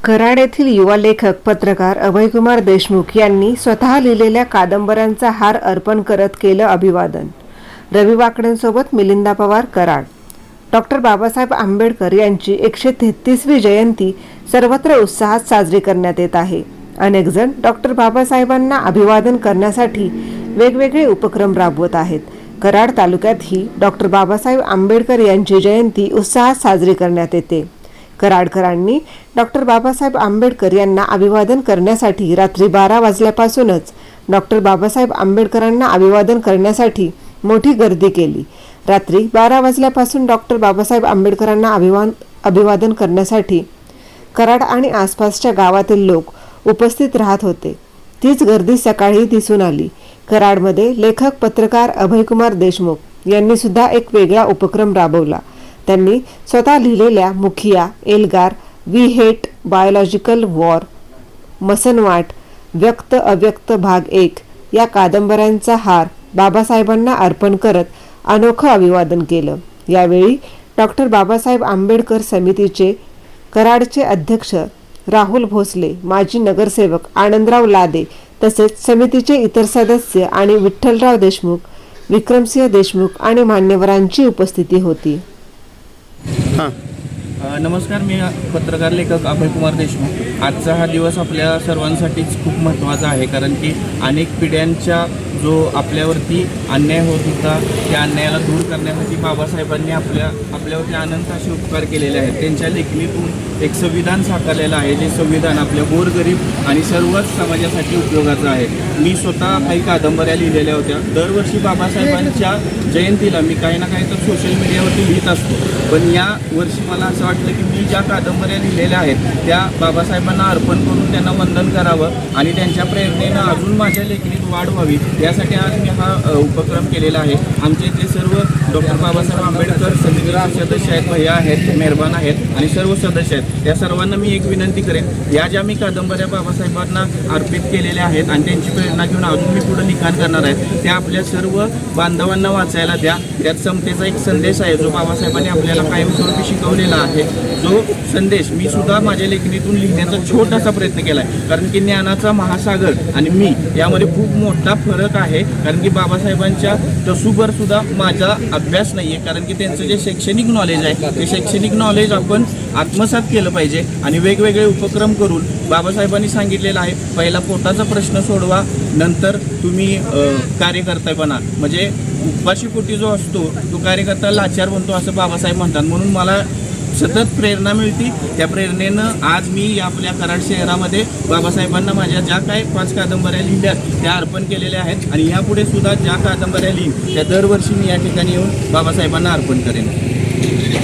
कराड येथील युवा लेखक पत्रकार अभयकुमार देशमुख यांनी स्वतः लिहिलेल्या कादंबऱ्यांचा हार अर्पण करत केलं अभिवादन। रवी वाकडेंसोबत मिलिंदा पवार, कराड। डॉक्टर बाबासाहेब आंबेडकर यांची 133वी जयंती सर्वत्र उत्साहात साजरी करण्यात येत आहे। अनेक जण डॉक्टर बाबासाहेबांना अभिवादन करण्यासाठी वेगवेगळे उपक्रम राबवत आहेत। कराड तालुक्यातही डॉक्टर बाबासाहेब आंबेडकर यांची जयंती उत्साहात साजरी करण्यात येते। कराडकरांनी डॉक्टर बाबासाहेब आंबेडकर यांना अभिवादन करण्यासाठी रात्री 12 वाजल्यापासूनच डॉक्टर बाबासाहेब आंबेडकरांना अभिवादन करण्यासाठी मोठी गर्दी केली। रात्री 12 वाजल्यापासून डॉक्टर बाबासाहेब आंबेडकरांना अभिवादन करण्यासाठी कराड आणि आसपासच्या गावातील लोक उपस्थित राहत होते। तीच गर्दी सकाळी दिसून आली। कराडमध्ये लेखक पत्रकार अभयकुमार देशमुख यांनी सुद्धा एक वेगळा उपक्रम राबवला। त्यांनी स्वतः लिहिलेल्या मुखिया, एल्गार, वी हेट बायोलॉजिकल वॉर, मसनवाट, व्यक्त अव्यक्त भाग 1 या कादंबऱ्यांचा हार बाबासाहेबांना अर्पण करत अनोखं अभिवादन केलं। यावेळी डॉक्टर बाबासाहेब आंबेडकर समितीचे कराडचे अध्यक्ष राहुल भोसले, माजी नगरसेवक आनंदराव लादे तसेच समितीचे इतर सदस्य आणि विठ्ठलराव देशमुख, विक्रमसिंह देशमुख आणि मान्यवरांची उपस्थिती होती। नमस्कार, मी पत्रकार लेखक अभयकुमार देशमुख। आजचा हा दिवस आपल्या सर्वांसाठीच खूप महत्त्वाचा आहे, कारण की अनेक पिढ्यांच्या जो आपल्यावरती अन्याय होत होता त्या अन्यायाला दूर करण्यासाठी बाबासाहेबांनी आपल्यावरती अनंत असे उपकार केलेले आहेत। त्यांच्या लेखणीतून एक संविधान साकारलेलं आहे, जे संविधान आपल्या गोरगरीब आणि सर्वच समाजासाठी उपयोगाचं आहे। मी स्वतः काही कादंबऱ्या लिहिलेल्या होत्या। दरवर्षी बाबासाहेबांच्या जयंतीला मी काही ना काही तर सोशल मीडियावरती लिहित असतो, पण या वर्षी मला असं वाटलं की मी ज्या कादंबऱ्या लिहिलेल्या आहेत त्या बाबासाहेबांना अर्पण करून त्यांना वंदन करावं आणि त्यांच्या प्रेरणेनं अजून माझ्या लेखणीत वाढ व्हावी, यासाठी आज मी हा उपक्रम केलेला आहे। आमच्या इथले सर्व डॉक्टर बाबासाहेब आंबेडकर समितीचे सदस्य आहेत, भैया आहेत, मेहरबान आहेत आणि सर्व सदस्य आहेत। या सर्वांना मी एक विनंती करेन, या ज्या मी कादंबऱ्या बाबासाहेबांना अर्पित केलेल्या आहेत आणि त्यांची प्रेरणा घेऊन अजून मी पुढे लिखाण करणार आहे, त्या आपल्या सर्व बांधवांना वाचायला द्या। त्यात समतेचा एक संदेश आहे जो बाबासाहेबांनी आपल्याला कायमस्वरूपी शिकवलेला आहे। जो संदेश मी सुद्धा माझ्या लेखणीतून लिहिण्याचा छोटासा प्रयत्न केला आहे, कारण की ज्ञानाचा महासागर आणि मी यामध्ये खूप मोठा फरक आहे। कारण की बाबासाहेबांच्या तसूभर सुद्धा माझा अभ्यास नाही आहे, कारण की त्यांचं जे शैक्षणिक नॉलेज आहे ते शैक्षणिक नॉलेज आपण आत्मसात केलं पाहिजे आणि वेगवेगळे उपक्रम करून बाबासाहेबांनी सांगितलेलं आहे, पहिला पोटाचा प्रश्न सोडवा, नंतर तुम्ही कार्यकर्ता बना। म्हणजे उपाशी पोटी जो असतो तो कार्यकर्ता लाचार बनतो असं बाबासाहेब म्हणतात। म्हणून मला सतत प्रेरणा मिळते। त्या प्रेरणेनं आज मी आपल्या कराड शहरामध्ये बाबासाहेबांना माझ्या ज्या काही 5 कादंबऱ्या लिहिल्या त्या अर्पण केलेल्या आहेत आणि यापुढे सुद्धा ज्या कादंबऱ्या लिहीन त्या दरवर्षी मी या ठिकाणी येऊन बाबासाहेबांना अर्पण करेन।